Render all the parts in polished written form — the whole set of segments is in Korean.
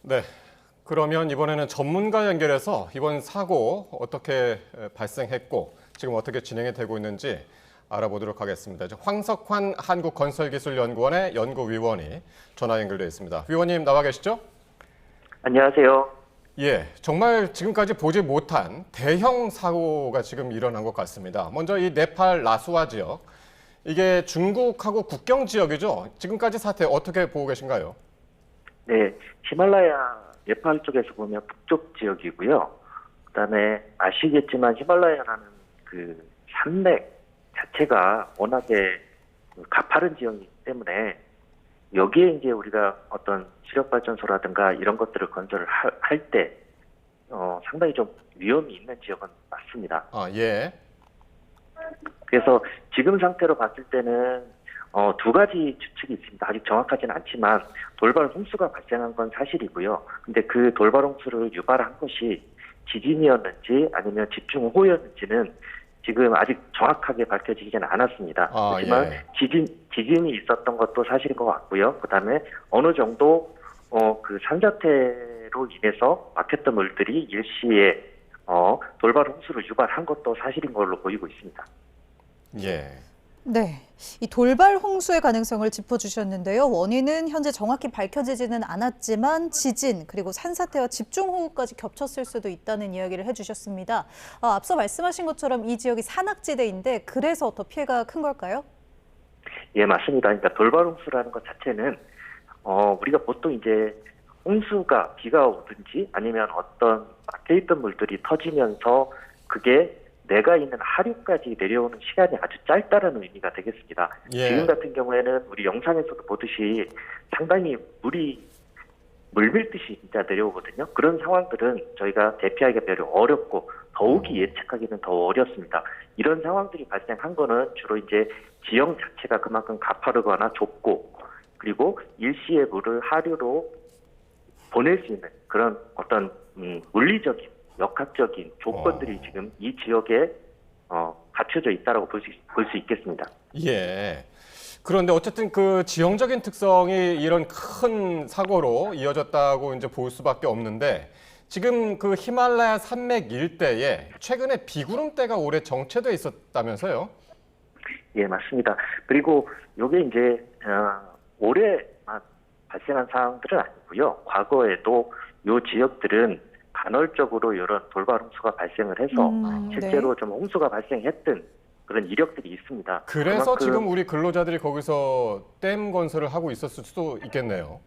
네. 그러면 이번에는 전문가 연결해서 이번 사고 어떻게 발생했고 지금 어떻게 진행이 되고 있는지 알아보도록 하겠습니다. 황석환 한국건설기술연구원의 연구위원이 전화 연결되어 있습니다. 위원님 나와 계시죠? 안녕하세요. 예, 정말 지금까지 보지 못한 대형 사고가 지금 일어난 것 같습니다. 먼저 이 네팔 라수아 지역, 이게 중국하고 국경 지역이죠? 지금까지 사태 어떻게 보고 계신가요? 네, 히말라야 네팔 쪽에서 보면 북쪽 지역이고요. 그다음에 아시겠지만 히말라야라는 그 산맥 자체가 워낙에 가파른 지역이기 때문에 여기에 이제 우리가 어떤 시력발전소라든가 이런 것들을 건설을 할 때 상당히 좀 위험이 있는 지역은 맞습니다. 아, 예. 그래서 지금 상태로 봤을 때는 두 가지 추측이 있습니다. 아직 정확하지는 않지만 돌발 홍수가 발생한 건 사실이고요. 근데 그 돌발 홍수를 유발한 것이 지진이었는지 아니면 집중호우였는지는 지금 아직 정확하게 밝혀지지는 않았습니다. 아, 하지만 예. 지진이 있었던 것도 사실인 것 같고요. 그다음에 어느 정도 그 산사태로 인해서 막혔던 물들이 일시에 돌발 홍수를 유발한 것도 사실인 걸로 보이고 있습니다. 예. 네, 이 돌발 홍수의 가능성을 짚어주셨는데요. 원인은 현재 정확히 밝혀지지는 않았지만 지진 그리고 산사태와 집중호우까지 겹쳤을 수도 있다는 이야기를 해주셨습니다. 앞서 말씀하신 것처럼 이 지역이 산악지대인데 그래서 더 피해가 큰 걸까요? 예, 맞습니다. 그러니까 돌발 홍수라는 것 자체는 우리가 보통 이제 홍수가 비가 오든지 아니면 어떤 막혀있던 물들이 터지면서 그게 내가 있는 하류까지 내려오는 시간이 아주 짧다라는 의미가 되겠습니다. 예. 지금 같은 경우에는 우리 영상에서도 보듯이 상당히 물이 물밀듯이 진짜 내려오거든요. 그런 상황들은 저희가 대피하기가 매우 어렵고 더욱이 예측하기는 더 어렵습니다. 이런 상황들이 발생한 거는 주로 이제 지형 자체가 그만큼 가파르거나 좁고 그리고 일시에 물을 하류로 보낼 수 있는 그런 어떤 물리적인 역학적인 조건들이 지금 이 지역에 갖춰져 있다라고 볼 수 있겠습니다. 예. 그런데 어쨌든 그 지형적인 특성이 이런 큰 사고로 이어졌다고 이제 볼 수밖에 없는데 지금 그 히말라야 산맥 일대에 최근에 비구름대가 오래 정체돼 있었다면서요? 예, 맞습니다. 그리고 이게 이제 올해만 발생한 사항들은 아니고요. 과거에도 이 지역들은 간헐적으로 이런 돌발 홍수가 발생을 해서 실제로 네. 좀 홍수가 발생했던 그런 이력들이 있습니다. 그래서 그만큼 지금 우리 근로자들이 거기서 댐 건설을 하고 있었을 수도 있겠네요.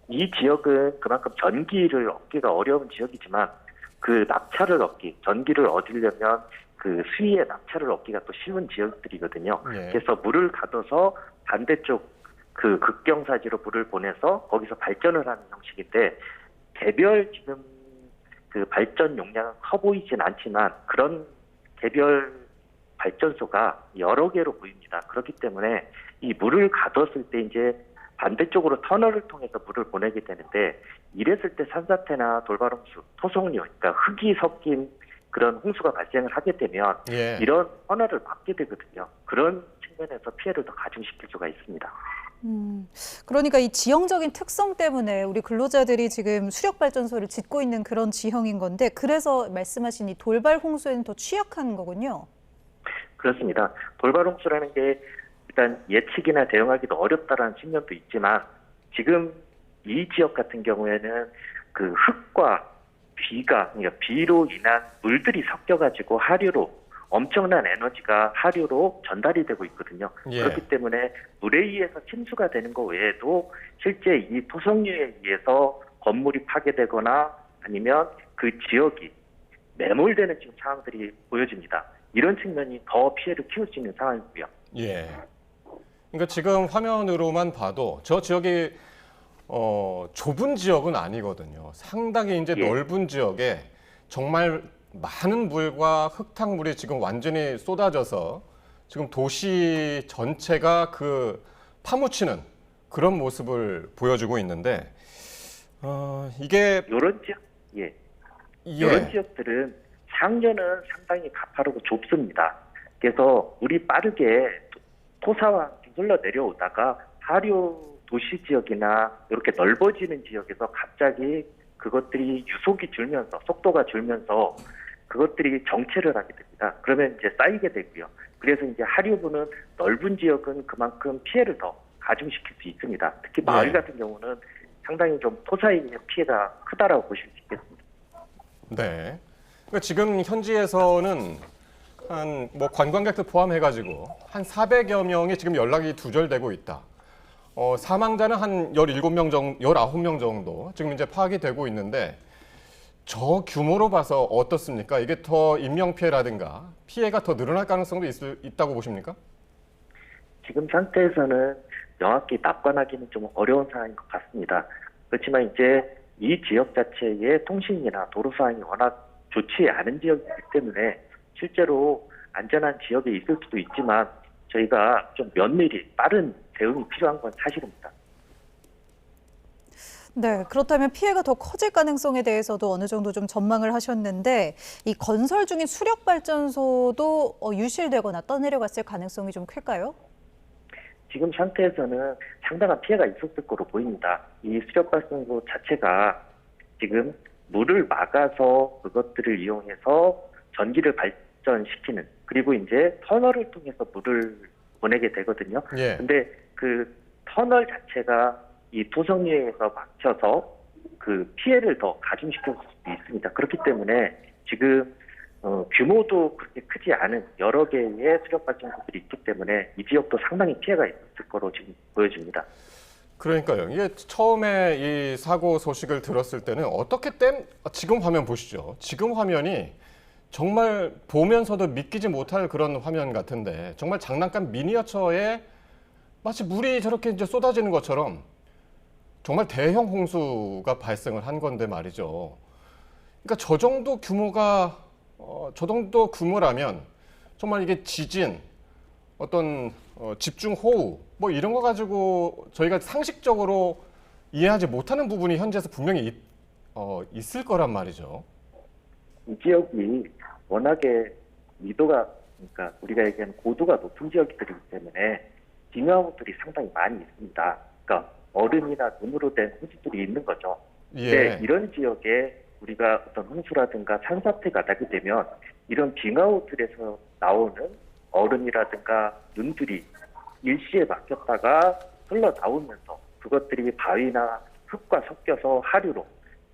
이 지역은 그만큼 전기를 얻기가 어려운 지역이지만 그 낙차를 전기를 얻으려면 그 수위의 낙차를 얻기가 또 쉬운 지역들이거든요. 예. 그래서 물을 가둬서 반대쪽 그 극경사지로 물을 보내서 거기서 발전을 하는 형식인데 개별 지금 그 발전 용량은 커 보이진 않지만 그런 개별 발전소가 여러 개로 보입니다. 그렇기 때문에 이 물을 가뒀을 때 이제 반대쪽으로 터널을 통해서 물을 보내게 되는데 이랬을 때 산사태나 돌발홍수, 토속류, 그러니까 흙이 섞인 그런 홍수가 발생을 하게 되면 예. 이런 터널을 막게 되거든요. 그런 측면에서 피해를 더 가중시킬 수가 있습니다. 그러니까 이 지형적인 특성 때문에 우리 근로자들이 지금 수력발전소를 짓고 있는 그런 지형인 건데 그래서 말씀하신 이 돌발 홍수에는 더 취약한 거군요. 그렇습니다. 돌발 홍수라는 게 일단 예측이나 대응하기도 어렵다라는 측면도 있지만 지금 이 지역 같은 경우에는 그 흙과 그러니까 비로 인한 물들이 섞여가지고 하류로 엄청난 에너지가 하류로 전달이 되고 있거든요. 예. 그렇기 때문에 물에 의해서 침수가 되는 것 외에도 실제 이 토성류에 의해서 건물이 파괴되거나 아니면 그 지역이 매몰되는 지금 상황들이 보여집니다. 이런 측면이 더 피해를 키울 수 있는 상황이고요. 예. 그러니까 지금 화면으로만 봐도 저 지역이 좁은 지역은 아니거든요. 상당히 이제 예. 넓은 지역에 정말 많은 물과 흙탕물이 지금 완전히 쏟아져서 지금 도시 전체가 그 파묻히는 그런 모습을 보여주고 있는데 이게 이런 지역, 예. 이런 지역들은 상류는 상당히 가파르고 좁습니다. 그래서 물이 빠르게 토사와 흘러 내려오다가 하류 도시 지역이나 이렇게 넓어지는 지역에서 갑자기 그것들이 유속이 줄면서 속도가 줄면서 그것들이 정체를 하게 됩니다. 그러면 이제 쌓이게 되고요. 그래서 이제 하류부는 넓은 지역은 그만큼 피해를 더 가중시킬 수 있습니다. 특히 마을 네. 같은 경우는 상당히 좀 토사에 있는 피해가 크다라고 보실 수 있겠습니다. 네. 그러니까 지금 현지에서는 한 뭐 관광객들 포함해가지고 한 400여 명이 지금 연락이 두절되고 있다. 사망자는 한 17명 정도, 19명 정도 지금 이제 파악이 되고 있는데 저 규모로 봐서 어떻습니까? 이게 더 인명피해라든가 피해가 더 늘어날 가능성도 있다고 보십니까? 지금 상태에서는 명확히 낙관하기는 좀 어려운 상황인 것 같습니다. 그렇지만 이제 이 지역 자체의 통신이나 도로 상황이 워낙 좋지 않은 지역이기 때문에 실제로 안전한 지역에 있을 수도 있지만 저희가 좀 면밀히 빠른 대응이 필요한 건 사실입니다. 네, 그렇다면 피해가 더 커질 가능성에 대해서도 어느 정도 좀 전망을 하셨는데 이 건설 중인 수력 발전소도 유실되거나 떠내려갔을 가능성이 좀 클까요? 지금 상태에서는 상당한 피해가 있었을 거로 보입니다. 이 수력발전소 자체가 지금 물을 막아서 그것들을 이용해서 전기를 발전시키는 그리고 이제 터널을 통해서 물을 보내게 되거든요. 예. 근데 그 터널 자체가 이 토성유에서 막혀서 그 피해를 더 가중시킬 수도 있습니다. 그렇기 때문에 지금 규모도 그렇게 크지 않은 여러 개의 수력발전소들이 있기 때문에 이 지역도 상당히 피해가 있을 거로 지금 보여집니다. 그러니까요. 이게 처음에 이 사고 소식을 들었을 때는 어떻게 지금 화면 보시죠. 지금 화면이 정말 보면서도 믿기지 못할 그런 화면 같은데 정말 장난감 미니어처에 마치 물이 저렇게 이제 쏟아지는 것처럼 정말 대형 홍수가 발생을 한 건데 말이죠. 그러니까 저 정도 규모라면 정말 이게 지진, 어떤 집중 호우 뭐 이런 거 가지고 저희가 상식적으로 이해하지 못하는 부분이 현지에서 분명히 있을 거란 말이죠. 이 지역이 워낙에 미도가 그러니까 우리가 얘기하는 고도가 높은 지역들이기 때문에 빙하우들이 상당히 많이 있습니다. 그러니까 얼음이나 눈으로 된 호수들이 있는 거죠. 예. 네, 이런 지역에 우리가 어떤 홍수라든가 산사태가 나게 되면 이런 빙하우들에서 나오는 얼음이라든가 눈들이 일시에 막혔다가 흘러나오면서 그것들이 바위나 흙과 섞여서 하류로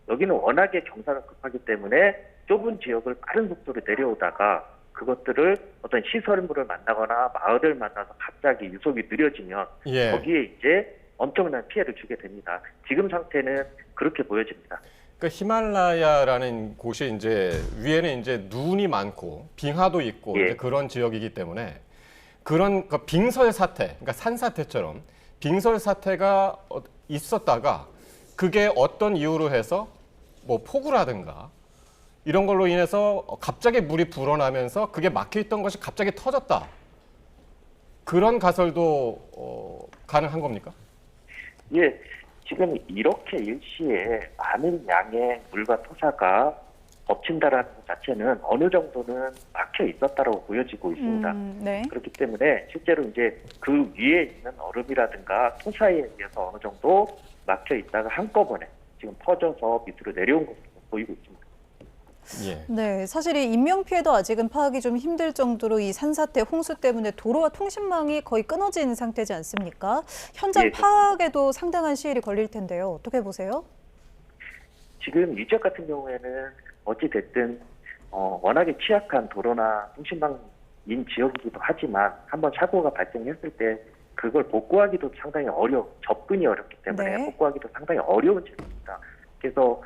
여기는 워낙에 경사가 급하기 때문에 좁은 지역을 빠른 속도로 내려오다가 그것들을 어떤 시설물을 만나거나 마을을 만나서 갑자기 유속이 느려지면 예. 거기에 이제 엄청난 피해를 주게 됩니다. 지금 상태는 그렇게 보여집니다. 그러니까 히말라야라는 곳이 이제 위에는 이제 눈이 많고 빙하도 있고 예. 이제 그런 지역이기 때문에 그런 빙설 사태, 그러니까 산사태처럼 빙설 사태가 있었다가 그게 어떤 이유로 해서 뭐 폭우라든가 이런 걸로 인해서 갑자기 물이 불어나면서 그게 막혀 있던 것이 갑자기 터졌다. 그런 가설도 가능한 겁니까? 예, 지금 이렇게 일시에 많은 양의 물과 토사가 덮친다라는 것 자체는 어느 정도는 막혀 있었다라고 보여지고 있습니다. 네. 그렇기 때문에 실제로 이제 그 위에 있는 얼음이라든가 토사에 의해서 어느 정도 막혀 있다가 한꺼번에 지금 퍼져서 밑으로 내려온 것으로 보이고 있습니다. 예. 네, 사실 이 인명 피해도 아직은 파악이 좀 힘들 정도로 이 산사태, 홍수 때문에 도로와 통신망이 거의 끊어진 상태지 않습니까? 현장 예, 파악에도 상당한 시일이 걸릴 텐데요. 어떻게 보세요? 지금 이 지역 같은 경우에는 어찌 됐든 워낙에 취약한 도로나 통신망인 지역이기도 하지만 한번 사고가 발생했을 때 그걸 복구하기도 상당히 접근이 어렵기 때문에 네. 복구하기도 상당히 어려운 지역입니다. 그래서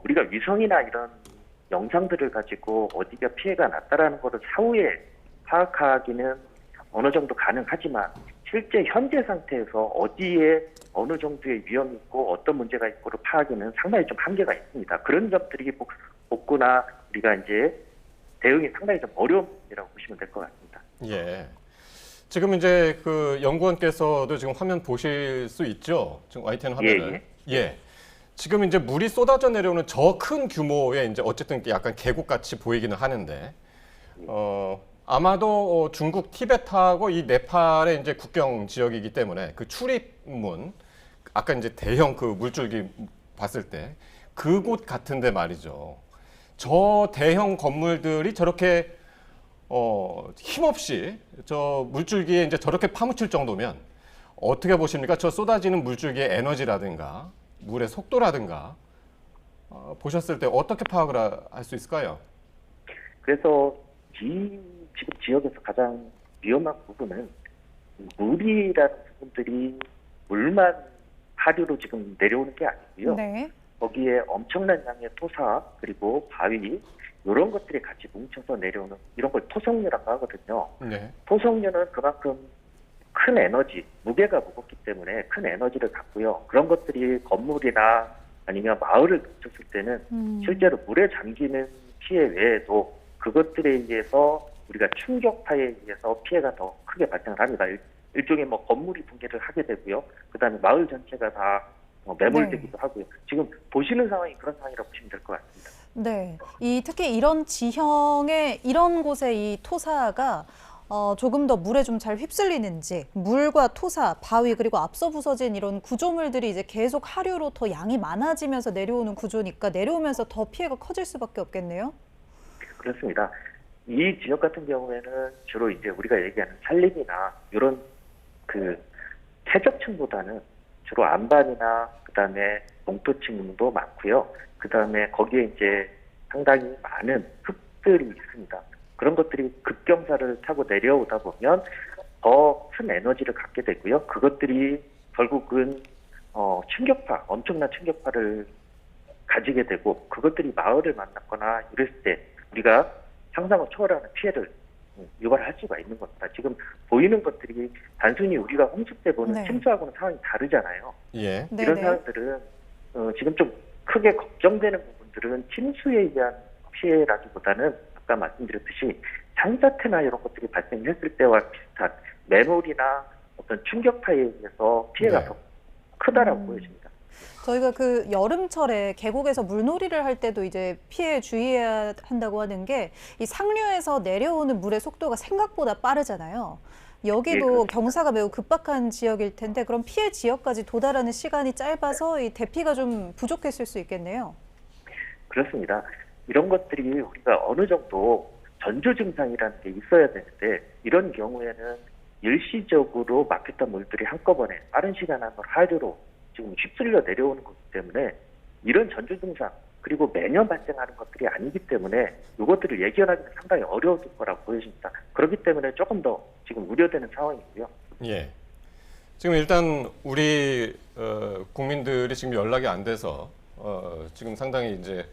우리가 위성이나 이런 영상들을 가지고 어디가 피해가 났다라는 것을 사후에 파악하기는 어느 정도 가능하지만 실제 현재 상태에서 어디에 어느 정도의 위험이 있고 어떤 문제가 있고를 파악에는 상당히 좀 한계가 있습니다. 그런 점들이 복구나 우리가 이제 대응이 상당히 좀 어려운 부분이라고 보시면 될 것 같습니다. 예. 지금 이제 그 연구원께서도 지금 화면 보실 수 있죠? 지금 YTN 화면을. 예. 지금 이제 물이 쏟아져 내려오는 저 큰 규모의 이제 어쨌든 약간 계곡같이 보이기는 하는데, 아마도 중국 티베트하고 이 네팔의 이제 국경 지역이기 때문에 그 출입문 아까 이제 대형 그 물줄기 봤을 때 그곳 같은데 말이죠. 저 대형 건물들이 저렇게 힘없이 저 물줄기에 이제 저렇게 파묻힐 정도면 어떻게 보십니까? 저 쏟아지는 물줄기의 에너지라든가 물의 속도라든가 보셨을 때 어떻게 파악을 할 수 있을까요? 그래서 지금 지역에서 가장 위험한 부분은 물이라는 부분들이 물만 하류로 지금 내려오는 게 아니고요. 네. 거기에 엄청난 양의 토사 그리고 바위 이런 것들이 같이 뭉쳐서 내려오는 이런 걸 토성류라고 하거든요. 네. 토성류는 그만큼 큰 에너지, 무게가 무겁기 때문에 큰 에너지를 갖고요. 그런 것들이 건물이나 아니면 마을을 겹쳤을 때는 실제로 물에 잠기는 피해 외에도 그것들에 의해서 우리가 충격파에 의해서 피해가 더 크게 발생을 합니다. 일종의 뭐 건물이 붕괴를 하게 되고요. 그다음에 마을 전체가 다 매몰되기도 하고요. 지금 보시는 상황이 그런 상황이라고 보시면 될 것 같습니다. 네. 특히 이런 지형의 이런 곳에 이 토사가 조금 더 물에 좀 잘 휩쓸리는지 물과 토사, 바위 그리고 앞서 부서진 이런 구조물들이 이제 계속 하류로 더 양이 많아지면서 내려오는 구조니까 내려오면서 더 피해가 커질 수밖에 없겠네요. 그렇습니다. 이 지역 같은 경우에는 주로 이제 우리가 얘기하는 산림이나 이런 그 최적층보다는 주로 안반이나 그다음에 농토층도 많고요. 그다음에 거기에 이제 상당히 많은 흙들이 있습니다. 그런 것들이 급경사를 타고 내려오다 보면 더 큰 에너지를 갖게 되고요. 그것들이 결국은 충격파, 엄청난 충격파를 가지게 되고 그것들이 마을을 만났거나 이랬을 때 우리가 상상을 초월하는 피해를 유발할 수가 있는 겁니다. 지금 보이는 것들이 단순히 우리가 홍수 때 보는 네. 침수하고는 상황이 다르잖아요. 예. 이런 네네. 사람들은 지금 좀 크게 걱정되는 부분들은 침수에 의한 피해라기보다는 아까 말씀드렸듯이 산사태나 이런 것들이 발생했을 때와 비슷한 매몰이나 어떤 충격파에 의해서 피해가 네. 더 크다라고 보여집니다. 저희가 그 여름철에 계곡에서 물놀이를 할 때도 이제 피해 주의해야 한다고 하는 게 이 상류에서 내려오는 물의 속도가 생각보다 빠르잖아요. 여기도 그렇습니다. 경사가 매우 급박한 지역일 텐데 그럼 피해 지역까지 도달하는 시간이 짧아서 이 대피가 좀 부족했을 수 있겠네요. 그렇습니다. 이런 것들이 우리가 어느 정도 전조 증상이라는 게 있어야 되는데 이런 경우에는 일시적으로 막혔던 물들이 한꺼번에 빠른 시간 안으로 하류로 지금 휩쓸려 내려오는 거기 때문에 이런 전조 증상 그리고 매년 발생하는 것들이 아니기 때문에 이것들을 예견하기는 상당히 어려울 거라고 보여집니다. 그렇기 때문에 조금 더 지금 우려되는 상황이고요. 예. 지금 일단 우리 국민들이 지금 연락이 안 돼서 지금 상당히 이제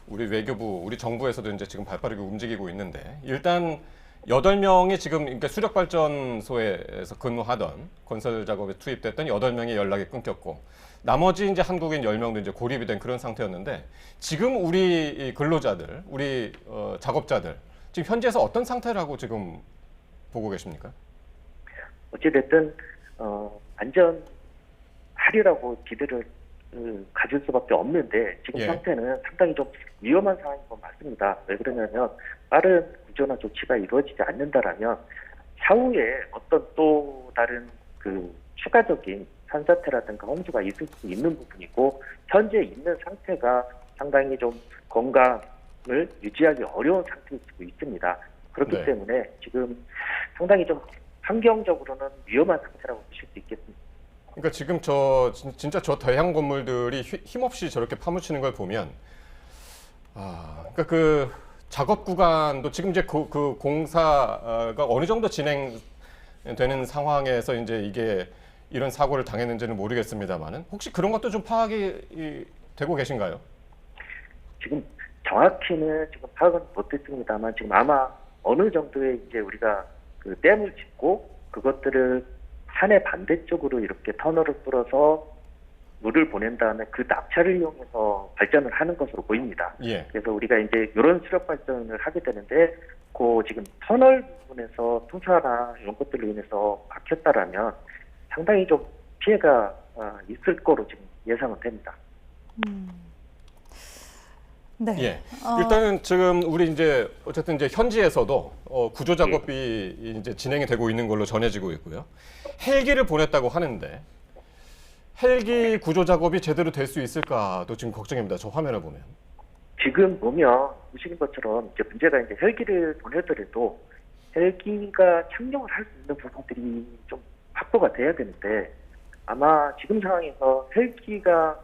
우리 외교부, 우리 정부에서도 이제 지금 발빠르게 움직이고 있는데 일단 8명이 지금 그러니까 수력발전소에서 근무하던 건설 작업에 투입됐던 8명의 연락이 끊겼고 나머지 이제 한국인 10명도 이제 고립이 된 그런 상태였는데 지금 우리 이 근로자들, 우리 작업자들 지금 현지에서 어떤 상태라고 지금 보고 계십니까? 어찌됐든 안전하리라고 기대를 가질 수밖에 없는데 지금 예. 상태는 상당히 좀 위험한 상황인 건 맞습니다. 왜 그러냐면 빠른 구조나 조치가 이루어지지 않는다라면 차후에 어떤 또 다른 그 추가적인 산사태라든가 홍수가 있을 수 있는 부분이고 현재 있는 상태가 상당히 좀 건강을 유지하기 어려운 상태일 수도 있습니다. 그렇기 네. 때문에 지금 상당히 좀 환경적으로는 위험한 상태라고 보실 수 있겠습니다. 그러니까 지금 진짜 저 대형 건물들이 힘없이 저렇게 파묻히는 걸 보면 그러니까 그 작업 구간도 지금 이제 그 공사가 어느 정도 진행되는 상황에서 이제 이게 이런 사고를 당했는지는 모르겠습니다만은 혹시 그런 것도 좀 파악이 되고 계신가요? 지금 정확히는 지금 파악은 못했습니다만 지금 아마 어느 정도의 이제 우리가 그 댐을 짓고 그것들을 산의 반대쪽으로 이렇게 터널을 뚫어서 물을 보낸 다음에 그 낙차를 이용해서 발전을 하는 것으로 보입니다. 예. 그래서 우리가 이제 이런 수력 발전을 하게 되는데 그 지금 터널 부분에서 토사나 이런 것들로 인해서 막혔다라면 상당히 좀 피해가 있을 거로 지금 예상은 됩니다. 네. 예. 일단은 지금 우리 이제 어쨌든 이제 현지에서도 구조 작업이 이제 진행이 되고 있는 걸로 전해지고 있고요. 헬기를 보냈다고 하는데 헬기 구조 작업이 제대로 될 수 있을까도 지금 걱정입니다. 저 화면을 보면. 지금 보면 보시는 것처럼 이제 문제가 이제 헬기를 보내더라도 헬기가 착륙을 할 수 있는 부분들이 좀 확보가 돼야 되는데 아마 지금 상황에서 헬기가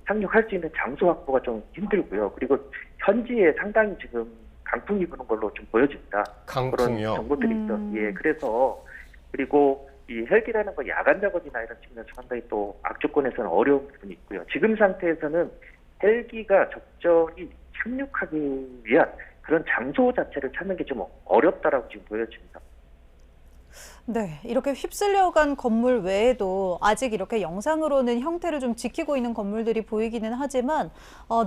착륙할 수 있는 장소 확보가 좀 힘들고요. 그리고 현지에 상당히 지금 강풍이 부는 걸로 좀 보여집니다. 강풍이요? 그런 정보들이 있어. 예, 그래서 그리고 이 헬기라는 거 야간 작업이나 이런 측면에서 상당히 또 악조건에서는 어려운 부분이 있고요. 지금 상태에서는 헬기가 적절히 착륙하기 위한 그런 장소 자체를 찾는 게 좀 어렵다라고 지금 보여집니다. 네, 이렇게 휩쓸려간 건물 외에도 아직 이렇게 영상으로는 형태를 좀 지키고 있는 건물들이 보이기는 하지만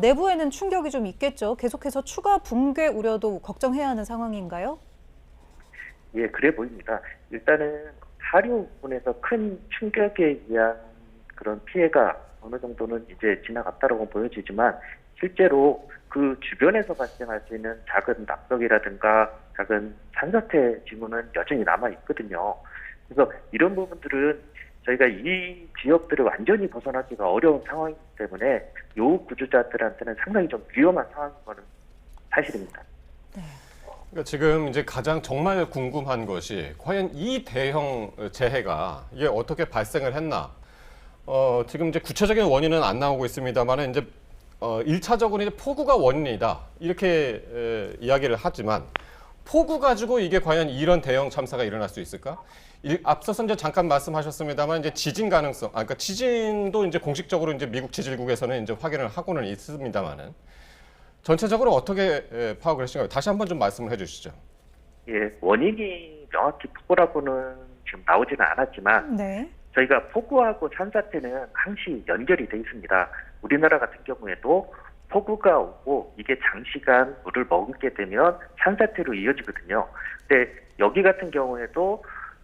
내부에는 충격이 좀 있겠죠. 계속해서 추가 붕괴 우려도 걱정해야 하는 상황인가요? 예, 그래 보입니다. 일단은 하류 부분에서 큰 충격에 의한 그런 피해가 어느 정도는 이제 지나갔다라고 보여지지만 실제로 그 주변에서 발생할 수 있는 작은 낙석이라든가 작은 산사태 징후는 여전히 남아 있거든요. 그래서 이런 부분들은 저희가 이 지역들을 완전히 벗어나기가 어려운 상황이기 때문에 요 구조자들한테는 상당히 좀 위험한 상황인 거는 사실입니다. 그러니까 지금 이제 가장 정말 궁금한 것이 과연 이 대형 재해가 이게 어떻게 발생을 했나? 지금 이제 구체적인 원인은 안 나오고 있습니다만 이제 1차적으로 이제 폭우가 원인이다 이렇게 이야기를 하지만 폭우 가지고 이게 과연 이런 대형 참사가 일어날 수 있을까? 앞서서 이제 잠깐 말씀하셨습니다만 이제 지진 가능성, 그러니까 지진도 이제 공식적으로 이제 미국 지질국에서는 이제 확인을 하고는 있습니다만은 전체적으로 어떻게 파악을 하신가요? 다시 한번 좀 말씀을 해주시죠. 예, 원인이 명확히 폭우라고는 지금 나오지는 않았지만 네. 저희가 폭우하고 산사태는 항시 연결이 돼 있습니다. 우리나라 같은 경우에도 폭우가 오고 이게 장시간 물을 머금게 되면 산사태로 이어지거든요. 근데 여기 같은 경우에도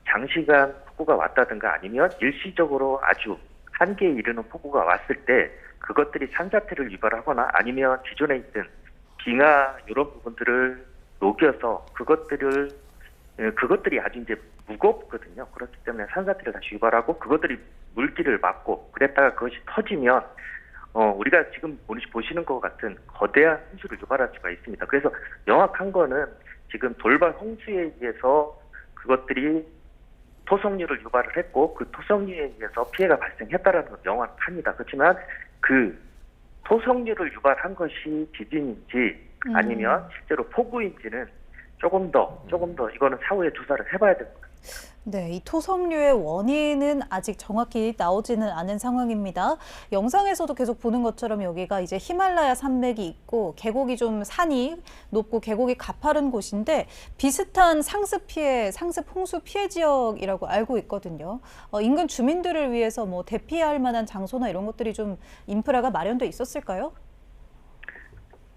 장시간 폭우가 왔다든가 아니면 일시적으로 아주 한계에 이르는 폭우가 왔을 때 그것들이 산사태를 유발하거나 아니면 기존에 있던 빙하 이런 부분들을 녹여서 그것들이 아주 이제 무겁거든요. 그렇기 때문에 산사태를 다시 유발하고 그것들이 물길을 막고 그랬다가 그것이 터지면 우리가 지금 보시는 것 같은 거대한 홍수를 유발할 수가 있습니다. 그래서 명확한 거는 지금 돌발 홍수에 의해서 그것들이 토성류를 유발을 했고 그 토성류에 의해서 피해가 발생했다라는 건 명확합니다. 그렇지만 그 토성류를 유발한 것이 지진인지 아니면 실제로 폭우인지는 조금 더 이거는 사후에 조사를 해봐야 됩니다. 네, 이 토성류의 원인은 아직 정확히 나오지는 않은 상황입니다. 영상에서도 계속 보는 것처럼 여기가 이제 히말라야 산맥이 있고 계곡이 좀 산이 높고 계곡이 가파른 곳인데 비슷한 상습 홍수 피해 지역이라고 알고 있거든요. 인근 주민들을 위해서 뭐 대피할 만한 장소나 이런 것들이 좀 인프라가 마련돼 있었을까요?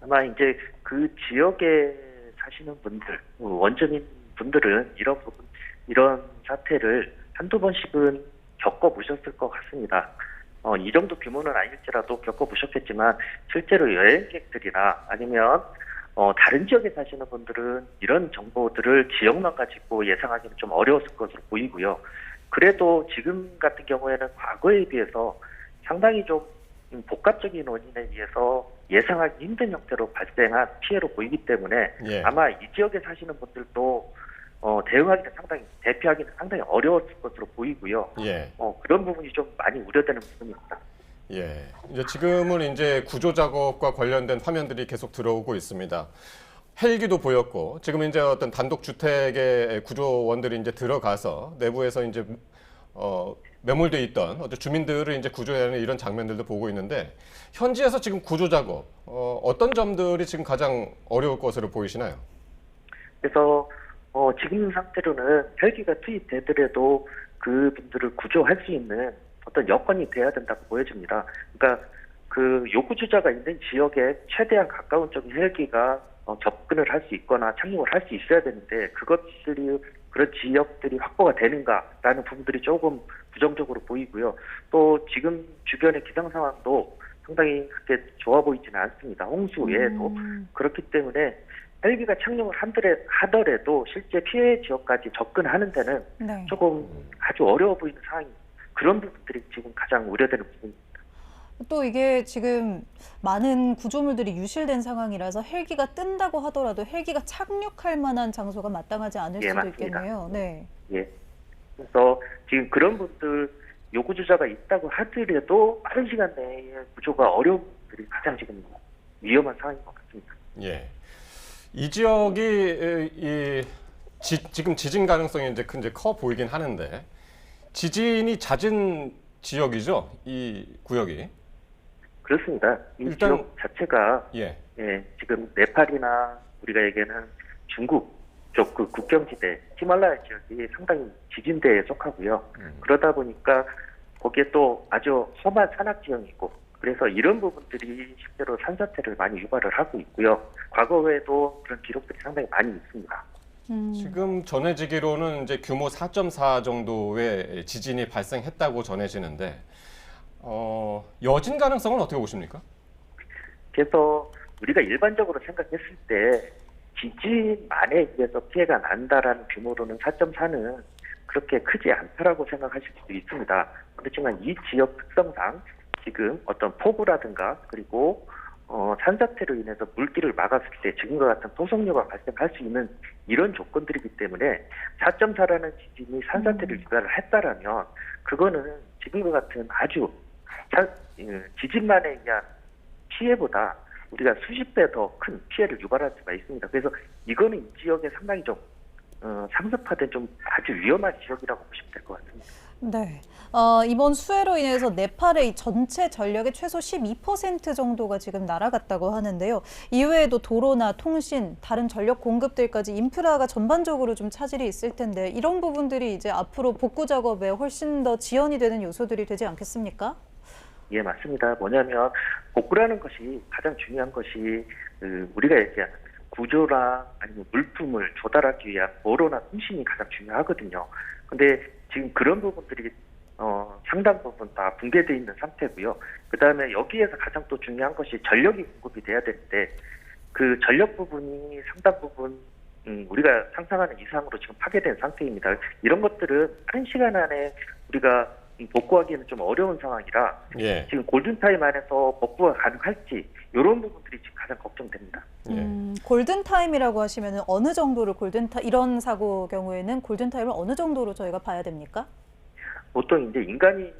아마 이제 그 지역에 사시는 분들, 원주민 분들은 이런 사태를 한두 번씩은 겪어보셨을 것 같습니다. 이 정도 규모는 아닐지라도 겪어보셨겠지만 실제로 여행객들이나 아니면 다른 지역에 사시는 분들은 이런 정보들을 지역만 가지고 예상하기는 좀 어려웠을 것으로 보이고요. 그래도 지금 같은 경우에는 과거에 비해서 상당히 좀 복합적인 원인에 의해서 예상하기 힘든 형태로 발생한 피해로 보이기 때문에 예. 아마 이 지역에 사시는 분들도 대피하기는 상당히 어려웠을 것으로 보이고요. 예. 그런 부분이 좀 많이 우려되는 부분입니다. 예. 이제 지금은 이제 구조 작업과 관련된 화면들이 계속 들어오고 있습니다. 헬기도 보였고, 지금 이제 어떤 단독 주택의 구조원들이 이제 들어가서 내부에서 이제 매몰돼 있던 어떤 주민들을 이제 구조하는 이런 장면들도 보고 있는데 현지에서 지금 구조 작업 어떤 점들이 지금 가장 어려울 것으로 보이시나요? 그래서 지금 상태로는 헬기가 투입되더라도 그분들을 구조할 수 있는 어떤 여건이 돼야 된다고 보여집니다. 그러니까 그 요구주자가 있는 지역에 최대한 가까운 쪽에 헬기가 접근을 할 수 있거나 착륙을 할 수 있어야 되는데 그런 지역들이 확보가 되는가라는 부분들이 조금 부정적으로 보이고요. 또 지금 주변의 기상 상황도 상당히 그렇게 좋아 보이지는 않습니다. 홍수 외에도. 그렇기 때문에 헬기가 착륙을 하더라도 실제 피해 지역까지 접근하는 데는 네. 조금 아주 어려워 보이는 상황입니다. 그런 부분들이 지금 가장 우려되는 부분입니다. 또 이게 지금 많은 구조물들이 유실된 상황이라서 헬기가 뜬다고 하더라도 헬기가 착륙할 만한 장소가 마땅하지 않을 예, 수도 맞습니다. 있겠네요. 네. 예. 그래서 지금 그런 분들 요구조자가 있다고 하더라도 빠른 시간 내에 구조가 어려운 분들이 가장 지금 위험한 상황인 것 같습니다. 예. 이 지역이 지금 지진 가능성이 이제 커 보이긴 하는데 지진이 잦은 지역이죠, 이 구역이. 그렇습니다. 이 일단- 지역 자체가 예. 지금 네팔이나 우리가 얘기하는 중국 쪽 그 국경지대 히말라야 지역이 상당히 지진대에 속하고요. 그러다 보니까 거기에 또 아주 험한 산악 지형이고 그래서 이런 부분들이 실제로 산사태를 많이 유발을 하고 있고요. 과거에도 그런 기록들이 상당히 많이 있습니다. 지금 전해지기로는 이제 규모 4.4 정도의 지진이 발생했다고 전해지는데 여진 가능성은 어떻게 보십니까? 그래서 우리가 일반적으로 생각했을 때 지진만에 의해서 피해가 난다라는 규모로는 4.4는 그렇게 크지 않다라고 생각하실 수도 있습니다. 그렇지만 이 지역 특성상 지금 어떤 폭우라든가 그리고 산사태로 인해서 물길을 막았을 때 지금과 같은 토속류가 발생할 수 있는 이런 조건들이기 때문에 4.4라는 지진이 산사태를 유발을 했다라면 그거는 지금과 같은 아주 지진만에 의한 피해보다 우리가 수십 배 더 큰 피해를 유발할 수가 있습니다. 그래서 이거는 이 지역에 상당히 좀 상습화된 좀 아주 위험한 지역이라고 보시면 될 것 같습니다. 네. 이번 수해로 인해서 네팔의 이 전체 전력의 최소 12% 정도가 지금 날아갔다고 하는데요. 이외에도 도로나 통신, 다른 전력 공급들까지 인프라가 전반적으로 좀 차질이 있을 텐데 이런 부분들이 이제 앞으로 복구 작업에 훨씬 더 지연이 되는 요소들이 되지 않겠습니까? 예, 맞습니다. 뭐냐면 복구라는 것이 가장 중요한 것이 우리가 얘기하는 구조나 아니면 물품을 조달하기 위한 도로나 통신이 가장 중요하거든요. 근데 지금 그런 부분들이 상당 부분 다 붕괴되어 있는 상태고요. 그다음에 여기에서 가장 또 중요한 것이 전력이 공급이 돼야 되는데 그 전력 부분이 상당 부분 우리가 상상하는 이상으로 지금 파괴된 상태입니다. 이런 것들은 빠른 시간 안에 우리가 복구하기에는 좀 어려운 상황이라 예. 지금 골든타임 안에서 복구가 가능할지 이런 부분들이 지금 가장 걱정됩니다. 예. 골든타임이라고 하시면 어느 정도를 이런 사고 경우에는 골든타임을 어느 정도로 저희가 봐야 됩니까? 보통 이제 인간이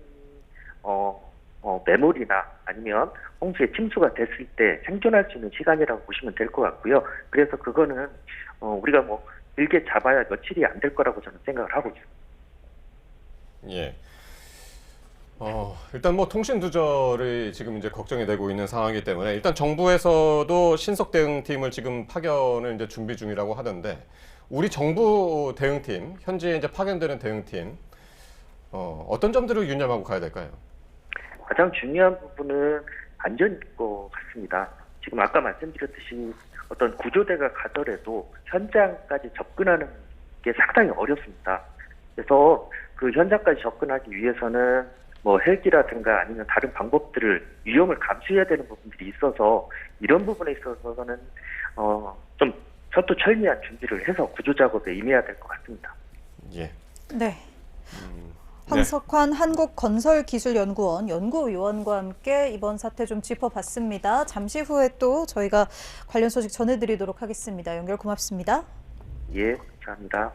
메모리나 아니면 홍수에 침수가 됐을 때 생존할 수 있는 시간이라고 보시면 될 것 같고요. 그래서 그거는 우리가 뭐 길게 잡아야 며칠이 안 될 거라고 저는 생각을 하고 있습니다. 예. 일단 뭐 통신 두절이 지금 이제 걱정이 되고 있는 상황이기 때문에 일단 정부에서도 신속 대응팀을 지금 파견을 이제 준비 중이라고 하던데 우리 정부 대응팀, 현재 이제 파견되는 대응팀 어떤 점들을 유념하고 가야 될까요? 가장 중요한 부분은 안전일 것 같습니다. 지금 아까 말씀드렸듯이 어떤 구조대가 가더라도 현장까지 접근하는 게 상당히 어렵습니다. 그래서 그 현장까지 접근하기 위해서는 뭐 헬기라든가 아니면 다른 방법들을 위험을 감수해야 되는 부분들이 있어서 이런 부분에 있어서는 좀 철두철미한 준비를 해서 구조 작업에 임해야 될 것 같습니다. 예. 네. 황석환 한국건설기술연구원 연구위원과 함께 이번 사태 좀 짚어봤습니다. 잠시 후에 또 저희가 관련 소식 전해드리도록 하겠습니다. 연결 고맙습니다. 예, 감사합니다.